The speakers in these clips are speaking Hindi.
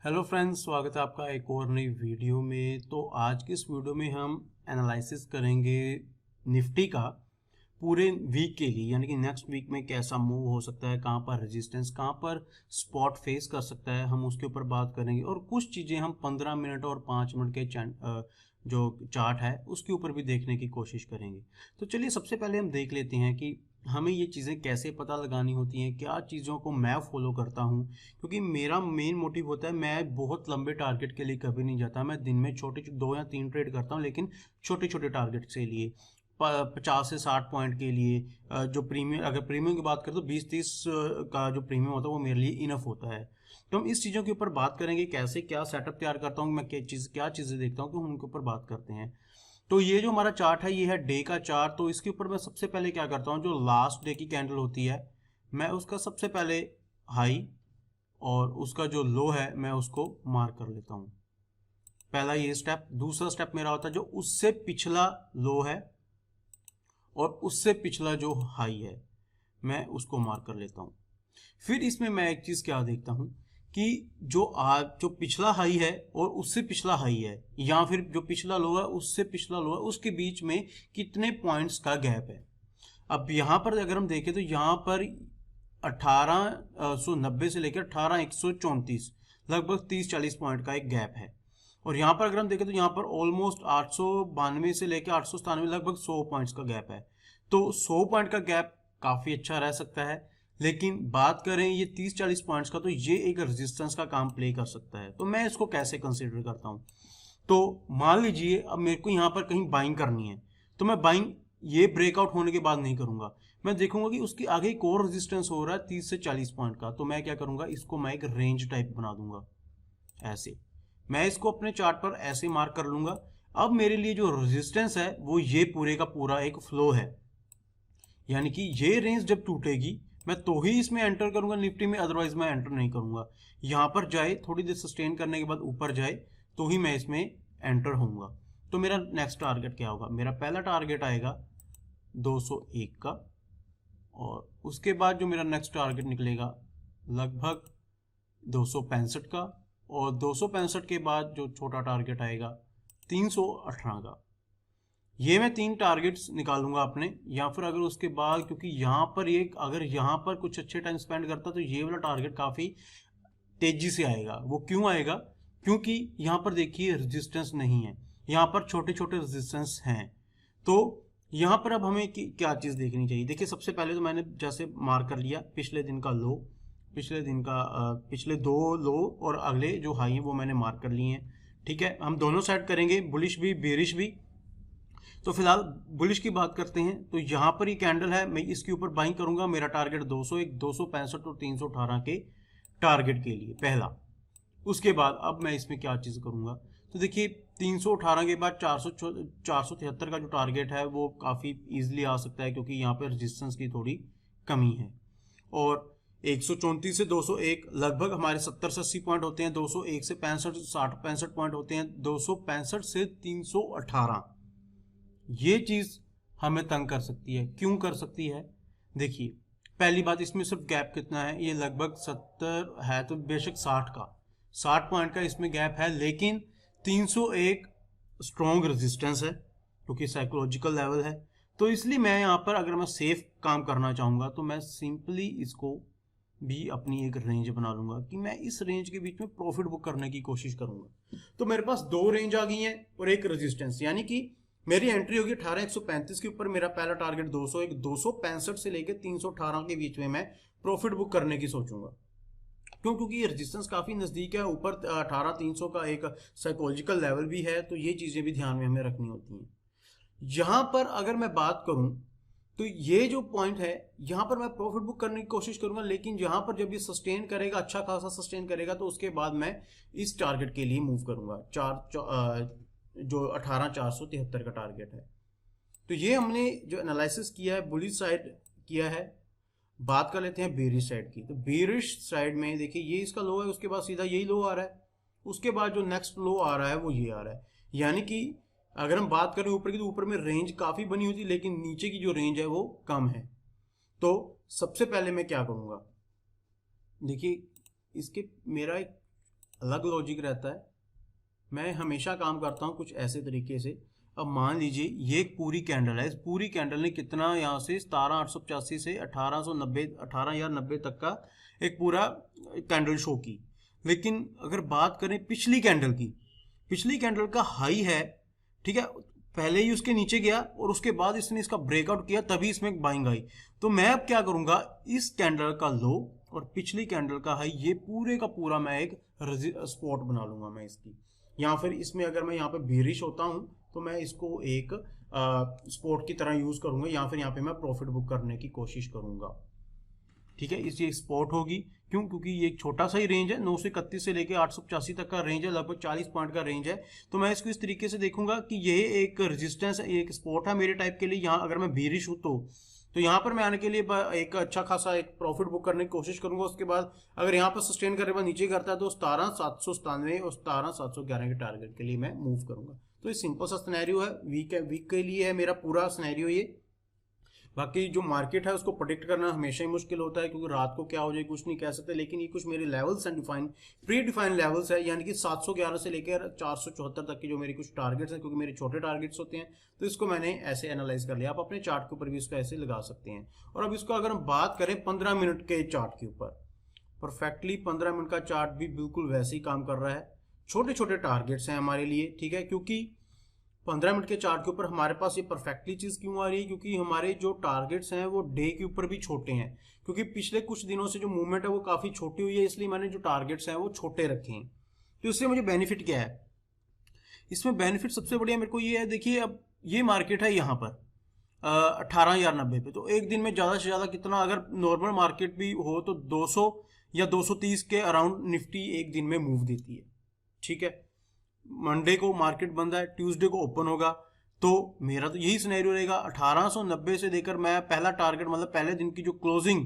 हेलो फ्रेंड्स, स्वागत है आपका एक और नई वीडियो में। तो आज की इस वीडियो में हम एनालिसिस करेंगे निफ्टी का पूरे वीक के लिए, यानी कि नेक्स्ट वीक में कैसा मूव हो सकता है, कहाँ पर रेजिस्टेंस, कहाँ पर स्पॉट फेस कर सकता है, हम उसके ऊपर बात करेंगे। और कुछ चीज़ें हम 15 मिनट और 5 मिनट के जो चार्ट है उसके ऊपर भी देखने की कोशिश करेंगे। तो चलिए सबसे पहले हम देख लेते हैं कि हमें ये चीज़ें कैसे पता लगानी होती हैं, क्या चीज़ों को मैं फॉलो करता हूँ। क्योंकि मेरा मेन मोटिव होता है, मैं बहुत लंबे टारगेट के लिए कभी नहीं जाता। मैं दिन में छोटे 2 या 3 ट्रेड करता हूँ, लेकिन छोटे छोटे टारगेट से लिए 50 से 60 पॉइंट के लिए। जो प्रीमियम, अगर प्रीमियम की बात करें तो 20-30 का जो प्रीमियम होता है वो मेरे लिए इनफ होता है। तो हम इस चीज़ों के ऊपर बात करेंगे, कैसे क्या सेटअप तैयार करता हूँ मैं, क्या चीज़ें देखता हूँ, तो हम उनके ऊपर बात करते हैं। तो ये जो हमारा चार्ट है ये है डे का चार्ट। तो इसके ऊपर मैं सबसे पहले क्या करता हूँ, जो लास्ट डे की कैंडल होती है मैं उसका सबसे पहले हाई और उसका जो लो है मैं उसको मार्क कर लेता हूँ। पहला ये स्टेप। दूसरा स्टेप मेरा होता है जो उससे पिछला लो है और उससे पिछला जो हाई है मैं उसको मार्क कर लेता हूँ। फिर इसमें मैं एक चीज़ क्या देखता हूँ कि जो पिछला हाई है और उससे पिछला हाई है, या फिर जो पिछला लो है उससे पिछला लो है, उसके बीच में कितने पॉइंट्स का गैप है। अब यहाँ पर अगर हम देखें तो यहाँ पर 1890 से लेकर 18134, लगभग 30-40 पॉइंट का एक गैप है। और यहाँ पर अगर हम देखें तो यहाँ पर ऑलमोस्ट 892 से लेकर 897, लगभग 100 पॉइंट्स का गैप है। तो 100 पॉइंट का गैप काफ़ी अच्छा रह सकता है। लेकिन बात करें ये 30-40 पॉइंट्स का, तो ये एक रेजिस्टेंस का काम प्ले कर सकता है। तो मैं इसको कैसे कंसिडर करता हूँ, तो मान लीजिए अब मेरे को यहाँ पर कहीं बाइंग करनी है, तो मैं बाइंग ये ब्रेकआउट होने के बाद नहीं करूंगा। मैं देखूंगा कि उसके आगे एक और रेजिस्टेंस हो रहा है 30 से 40 पॉइंट का, तो मैं क्या करूंगा, इसको मैं एक रेंज टाइप बना दूंगा। ऐसे मैं इसको अपने चार्ट पर ऐसे मार्क कर लूंगा। अब मेरे लिए जो रेजिस्टेंस है वो ये पूरे का पूरा एक फ्लो है, यानी कि ये रेंज जब टूटेगी मैं तो ही इसमें एंटर करूंगा निफ्टी में, अदरवाइज मैं एंटर नहीं करूंगा। यहां पर जाए, थोड़ी देर सस्टेन करने के बाद ऊपर जाए तो ही मैं इसमें एंटर होऊंगा। तो मेरा नेक्स्ट टारगेट क्या होगा, मेरा पहला टारगेट आएगा 201 का, और उसके बाद जो मेरा नेक्स्ट टारगेट निकलेगा लगभग 265 का, और 265 के बाद जो छोटा टारगेट आएगा 318 का। ये मैं 3 टारगेट्स निकालूंगा अपने, या फिर अगर उसके बाद, क्योंकि यहाँ पर ये अगर यहाँ पर कुछ अच्छे टाइम स्पेंड करता तो ये वाला टारगेट काफ़ी तेजी से आएगा। वो क्यों आएगा, क्योंकि यहाँ पर देखिए रेजिस्टेंस नहीं है, यहाँ पर छोटे छोटे रेजिस्टेंस हैं। तो यहाँ पर अब हमें क्या चीज़ देखनी चाहिए। देखिए सबसे पहले तो मैंने जैसे मार्क कर लिया पिछले दिन का लो, पिछले दिन का पिछले 2 लो और अगले जो हाई है वो मैंने मार्क कर लिए हैं। ठीक है, हम दोनों साइड करेंगे, बुलिश भी बेरिश भी। तो फिलहाल बुलिश की बात करते हैं। तो यहाँ पर ये कैंडल है, मैं इसके ऊपर बाइंग करूंगा। मेरा टारगेट 201, 265 और 318 के टारगेट के लिए पहला। उसके बाद अब मैं इसमें क्या चीज़ करूंगा, तो देखिए 318 के बाद 473 का जो टारगेट है वो काफ़ी इजीली आ सकता है, क्योंकि यहाँ पर रेजिस्टेंस की थोड़ी कमी है। और 134 से 201 लगभग हमारे 70 से 80 पॉइंट होते हैं, 201 से 65 पॉइंट होते हैं, 265 से 318 ये चीज़ हमें तंग कर सकती है। क्यों कर सकती है, देखिए पहली बात, इसमें सिर्फ गैप कितना है, ये लगभग 70 है, तो बेशक 60 पॉइंट का इसमें गैप है, लेकिन 301 स्ट्रॉन्ग रेजिस्टेंस है क्योंकि साइकोलॉजिकल लेवल है। तो इसलिए मैं यहाँ पर अगर मैं सेफ काम करना चाहूँगा तो मैं सिंपली इसको भी अपनी एक रेंज बना लूंगा कि मैं इस रेंज के बीच में प्रॉफिट बुक करने की कोशिश करूंगा। तो मेरे पास 2 रेंज आ गई हैं और एक रेजिस्टेंस, यानी कि मेरी एंट्री होगी 18135 के ऊपर। मेरा पहला टारगेट 201, 265 से लेकर 318 के बीच में मैं प्रॉफिट बुक करने की सोचूंगा। क्यों, क्योंकि ये रेजिस्टेंस काफ़ी नज़दीक है, ऊपर 18300 का एक साइकोलॉजिकल लेवल भी है, तो ये चीज़ें भी ध्यान में हमें रखनी होती हैं। यहाँ पर अगर मैं बात करूँ तो ये जो पॉइंट है यहाँ पर मैं प्रॉफिट बुक करने की कोशिश करूंगा, लेकिन यहाँ पर जब ये सस्टेन करेगा, अच्छा खासा सस्टेन करेगा, तो उसके बाद मैं इस टारगेट के लिए मूव करूंगा, जो 18473 का टारगेट है। तो ये हमने जो एनालिसिस किया है बुलिश साइड किया है। बात कर लेते हैं बेरिश साइड की। तो बेरिश साइड में देखिए ये इसका लो है, उसके बाद सीधा यही लो आ रहा है, उसके बाद जो नेक्स्ट लो आ रहा है वो ये आ रहा है। यानी कि अगर हम बात करें ऊपर की, तो ऊपर में रेंज काफ़ी बनी होती है, लेकिन नीचे की जो रेंज है वो कम है। तो सबसे पहले मैं क्या करूँगा, देखिए इसके मेरा एक अलग लॉजिक रहता है। मैं हमेशा काम करता हूँ कुछ ऐसे तरीके से। अब मान लीजिए ये एक पूरी कैंडल है, इस पूरी कैंडल ने कितना यहाँ से 17,885 से 1890 तक का एक पूरा कैंडल शो की। लेकिन अगर बात करें पिछली कैंडल की, पिछली कैंडल का हाई है, ठीक है, पहले ही उसके नीचे गया और उसके बाद इसने इसका ब्रेकआउट किया, तभी इसमें बाइंग आई। तो मैं अब क्या करूंगा, इस कैंडल का लो और पिछली कैंडल का हाई, ये पूरे का पूरा मैं एक स्पॉट बना लूंगा मैं इसकी। या फिर इसमें अगर मैं यहाँ पे बेरिश होता हूँ तो मैं इसको एक स्पॉट की तरह यूज करूंगा, या फिर यहाँ पे मैं प्रॉफिट बुक करने की कोशिश करूंगा। ठीक है, इसकी स्पॉट होगी। क्यों? क्योंकि ये एक छोटा सा ही रेंज है, 931 से लेके 885 तक का रेंज है, लगभग 40 पॉइंट का रेंज है। तो मैं इसको इस तरीके से देखूंगा कि ये एक रेजिस्टेंस है, एक स्पॉट है मेरे टाइप के लिए। यहाँ अगर मैं बेरिश हूँ तो यहाँ पर मैं आने के लिए एक अच्छा खासा एक प्रॉफिट बुक करने की कोशिश करूंगा। उसके बाद अगर यहाँ पर सस्टेन करने के बाद नीचे करता है तो 17,797 और 17,711 के टारगेट के लिए मैं मूव करूंगा। तो ये सिंपल सा सिनेरियो है, वीक के लिए है मेरा पूरा सिनेरियो ये। बाकी जो मार्केट है उसको प्रेडिक्ट करना हमेशा ही मुश्किल होता है, क्योंकि रात को क्या हो जाए कुछ नहीं कह सकते। लेकिन ये कुछ मेरे लेवल्स हैं, प्री डिफाइंड लेवल्स है, यानी कि 711 से लेकर 474 तक की जो मेरी कुछ टारगेट्स हैं, क्योंकि मेरे छोटे टारगेट्स होते हैं, तो इसको मैंने ऐसे एनालाइज कर लिया। आप अपने चार्ट के ऊपर भी इसको ऐसे लगा सकते हैं। और अब इसको अगर हम बात करें 15 मिनट के चार्ट के ऊपर, परफेक्टली 15 मिनट का चार्ट भी बिल्कुल वैसे ही काम कर रहा है। छोटे छोटे टारगेट्स हैं हमारे लिए, ठीक है, क्योंकि 15 मिनट के चार्ट के ऊपर हमारे पास ये परफेक्टली चीज क्यों आ रही है, क्योंकि हमारे जो टारगेट्स हैं वो डे के ऊपर भी छोटे हैं। क्योंकि पिछले कुछ दिनों से जो मूवमेंट है वो काफी छोटी हुई है, इसलिए मैंने जो टारगेट्स हैं वो छोटे रखे हैं। तो इससे मुझे बेनिफिट क्या है, इसमें बेनिफिट सबसे बढ़िया मेरे को ये है, देखिए अब ये मार्केट है यहाँ पर 18,090 पे, तो एक दिन में ज्यादा से ज्यादा कितना, अगर नॉर्मल मार्केट भी हो तो 200 या 230 के अराउंड निफ्टी एक दिन में मूव देती है। ठीक है, मंडे को मार्केट बंद है, ट्यूसडे को ओपन होगा, तो मेरा तो यही सिनेरियो रहेगा। 1890 से लेकर मैं पहला टारगेट मतलब पहले दिन की जो क्लोजिंग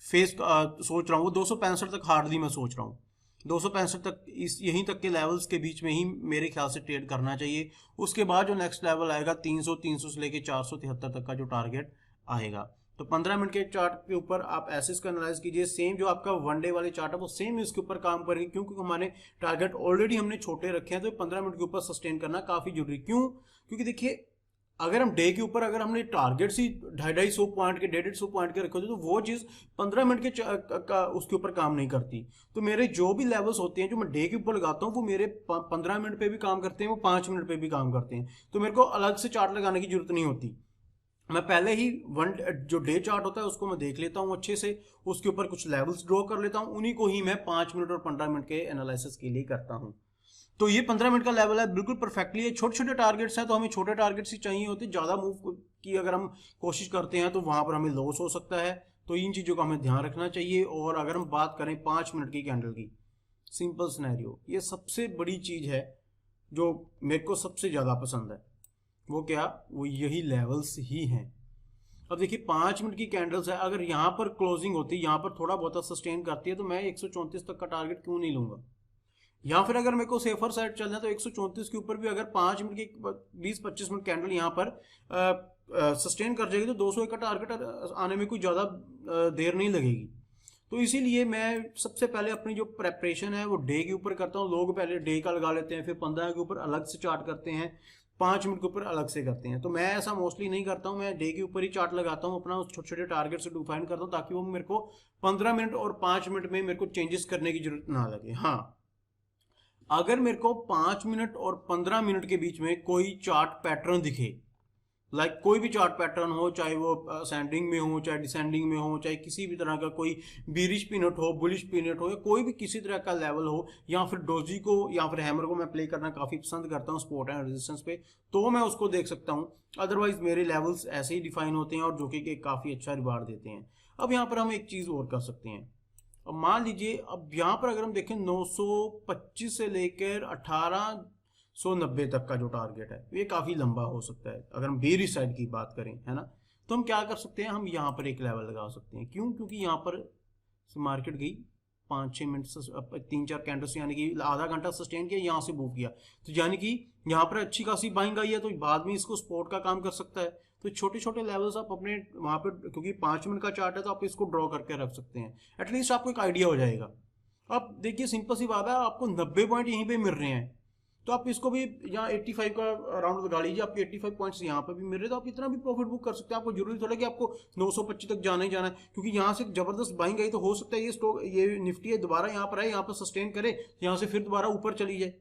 फेस सोच रहा हूँ वो 265 तक हार्डली मैं सोच रहा हूँ। 265 तक इस यहीं तक के लेवल्स के बीच में ही मेरे ख्याल से ट्रेड करना चाहिए। उसके बाद जो नेक्स्ट लेवल आएगा 300 से लेकर 473 तक का जो टारगेट आएगा। तो 15 मिनट के चार्ट के ऊपर आप ऐसे इसको एनालाइज कीजिए। सेम जो आपका वन डे वाले चार्ट है वो सेम इसके ऊपर काम करेगी, क्योंकि हमारे टारगेट ऑलरेडी हमने छोटे रखे हैं। तो 15 मिनट के ऊपर सस्टेन करना काफी जरूरी। क्यों? क्योंकि देखिए अगर हम डे के ऊपर अगर हमने टारगेट्स ही 250 पॉइंट के 150 पॉइंट के रखे होते तो वो चीज 15 मिनट के उसके ऊपर काम नहीं करती। तो मेरे जो भी लेवल्स होते हैं जो मैं डे के ऊपर लगाता हूँ वो मेरे 15 मिनट पे भी काम करते हैं, वो 5 मिनट पे भी काम करते हैं। तो मेरे को अलग से चार्ट लगाने की जरूरत नहीं होती। मैं पहले ही जो डे चार्ट होता है उसको मैं देख लेता हूँ अच्छे से, उसके ऊपर कुछ लेवल्स ड्रॉ कर लेता हूँ, उन्हीं को ही मैं 5 मिनट और 15 मिनट के एनालिसिस के लिए करता हूँ। तो ये 15 मिनट का लेवल है, बिल्कुल परफेक्टली है। छोटे छोटे टारगेट्स हैं तो हमें छोटे टारगेट्स ही चाहिए होते, ज्यादा मूव की अगर हम कोशिश करते हैं तो वहां पर हमें लॉस हो सकता है। तो इन चीजों का हमें ध्यान रखना चाहिए। और अगर हम बात करें 5 मिनट की कैंडल की, सिंपल सिनेरियो, ये सबसे बड़ी चीज है जो मेरे को सबसे ज्यादा पसंद है। वो क्या? वो यही लेवल्स ही हैं। अब देखिए 5 मिनट की कैंडल्स है, अगर यहाँ पर क्लोजिंग होती है, यहाँ पर थोड़ा बहुत सस्टेन करती है, तो मैं 134 तक का टारगेट क्यों नहीं लूंगा? या फिर अगर मेरे को सेफर साइड चलना है तो 134 के ऊपर भी अगर 5 मिनट की 20-25 मिनट कैंडल यहाँ पर सस्टेन कर जाएगी तो 200 का टारगेट आने में कोई ज़्यादा देर नहीं लगेगी। तो इसीलिए मैं सबसे पहले अपनी जो प्रेपरेशन है वो डे के ऊपर करता हूँ। लोग पहले डे का लगा लेते हैं, फिर 15 के ऊपर अलग से चार्ट करते हैं, 5 मिनट के ऊपर अलग से करते हैं। तो मैं ऐसा मोस्टली नहीं करता हूँ, मैं डे के ऊपर ही चार्ट लगाता हूँ, अपना छोटे छोटे टारगेट से डिफाइन करता हूँ, ताकि वो मेरे को 15 मिनट और 5 मिनट में मेरे को चेंजेस करने की जरूरत ना लगे। हाँ, अगर मेरे को 5 मिनट और 15 मिनट के बीच में कोई चार्ट पैटर्न दिखे, लाइक कोई भी चार्ट पैटर्न हो, चाहे वो असेंडिंग में हो, चाहे डिसेंडिंग में हो, चाहे किसी भी तरह का कोई बीरिश पीनट हो, बुलिश पीनट हो, या कोई भी किसी तरह का लेवल हो, या फिर डोजी को या फिर हैमर को मैं प्ले करना काफी पसंद करता हूँ सपोर्ट एंड रेजिस्टेंस पे, तो मैं उसको देख सकता हूँ। अदरवाइज मेरे लेवल्स ऐसे ही डिफाइन होते हैं और जो कि काफी अच्छा रिवार्ड देते हैं। अब यहाँ पर हम एक चीज और कर सकते हैं। अब मान लीजिए अब यहाँ पर अगर हम देखें 925 से लेकर 1890 तक का जो टारगेट है ये काफी लंबा हो सकता है अगर हम बेरिश साइड की बात करें, है ना। तो हम क्या कर सकते हैं, हम यहाँ पर एक लेवल लगा सकते हैं। क्यों? क्योंकि यहाँ पर मार्केट गई 5-6 मिनट 3-4 कैंडल्स, यानी कि आधा घंटा सस्टेन किया, यहाँ से मूव किया, तो यानी कि यहाँ पर अच्छी खासी बाइंग आई है, तो बाद में इसको सपोर्ट का काम कर सकता है। तो छोटे छोटे लेवल्स आप अपने वहां पर, क्योंकि 5 मिनट का चार्ट है तो आप इसको ड्रॉ करके रख सकते हैं, एटलीस्ट आपको एक आइडिया हो जाएगा। अब देखिए सिंपल सी बात है, आपको 90 पॉइंट यहीं पे मिल रहे हैं, तो आप इसको भी यहाँ 85 का राउंड लगा लीजिए, आपके 85 पॉइंट्स यहाँ पे भी मिल रहे हैं, तो आप इतना भी प्रॉफिट बुक कर सकते हैं। आपको जरूरी थोड़ा कि आपको 925 तक जाना ही जाना है, क्योंकि यहाँ से जबरदस्त बाइंग आई तो हो सकता है ये स्टॉक, ये निफ्टी है दोबारा यहाँ पर आए, यहाँ पर सस्टेन करे, यहाँ से फिर दोबारा ऊपर चली जाए।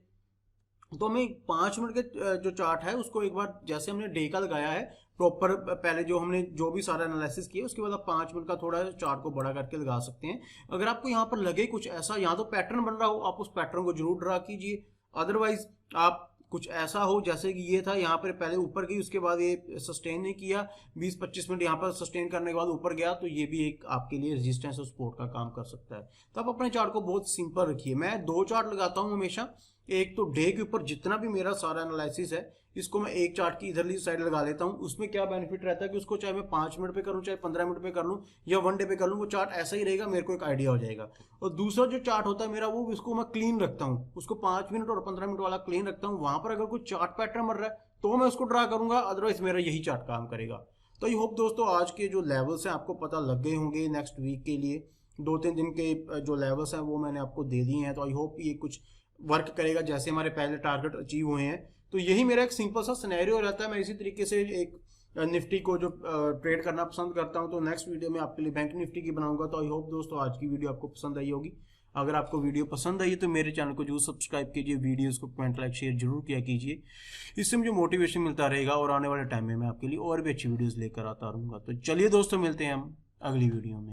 तो हमें 5 मिनट के जो चार्ट है उसको एक बार, जैसे हमने डे का लगाया है प्रॉपर, पहले जो हमने जो भी सारा एनालिसिस किया उसके बाद आप 5 मिनट का थोड़ा चार्ट को बड़ा करके लगा सकते हैं। अगर आपको यहाँ पर लगे कुछ ऐसा, यहाँ तो पैटर्न बन रहा हो, आप उस पैटर्न को जरूर ड्रा कीजिए। अदरवाइज आप कुछ ऐसा हो जैसे कि ये था, यहाँ पर पहले ऊपर गई उसके बाद ये सस्टेन नहीं किया, 20-25 मिनट यहाँ पर सस्टेन करने के बाद ऊपर गया, तो ये भी एक आपके लिए रेजिस्टेंस और सपोर्ट का काम कर सकता है। तो आप अपने चार्ट को बहुत सिंपल रखिए। मैं 2 चार्ट लगाता हूँ हमेशा, एक तो डे के ऊपर जितना भी मेरा सारा एनालिसिस है इसको मैं एक चार्ट की इधरली साइड लगा लेता हूँ। उसमें क्या बेनिफिट रहता है कि उसको चाहे मैं 5 मिनट पे करूँ, चाहे 15 मिनट पे कर लूँ, या 1 डे पे कर लूँ, वो चार्ट ऐसा ही रहेगा, मेरे को एक आइडिया हो जाएगा। और दूसरा जो चार्ट होता है मेरा, वो उसको मैं क्लीन रखता हूँ, उसको 5 मिनट और 15 मिनट वाला क्लीन रखता हूँ। वहां पर अगर कोई चार्ट पैटर्न बन रहा है तो मैं उसको ड्रा करूंगा, अदरवाइज मेरा यही चार्ट काम करेगा। तो आई होप दोस्तों आज के जो लेवल्स हैं आपको पता लग गए होंगे। नेक्स्ट वीक के लिए 2-3 दिन के जो लेवल्स हैं वो मैंने आपको दे दिए हैं, तो आई होप ये कुछ वर्क करेगा, जैसे हमारे पहले टारगेट अचीव हुए हैं। तो यही मेरा एक सिंपल सा सिनेरियो रहता है। मैं इसी तरीके से एक निफ्टी को जो ट्रेड करना पसंद करता हूं। तो नेक्स्ट वीडियो में आपके लिए बैंक निफ्टी की बनाऊंगा। तो आई होप दोस्तों आज की वीडियो आपको पसंद आई होगी। अगर आपको वीडियो पसंद आई तो मेरे चैनल को जरूर सब्सक्राइब कीजिए, वीडियोस को कमेंट लाइक शेयर जरूर किया कीजिए, इससे मुझे मोटिवेशन मिलता रहेगा और आने वाले टाइम में मैं आपके लिए और भी अच्छी वीडियोस लेकर आता रहूंगा। तो चलिए दोस्तों, मिलते हैं हम अगली वीडियो में।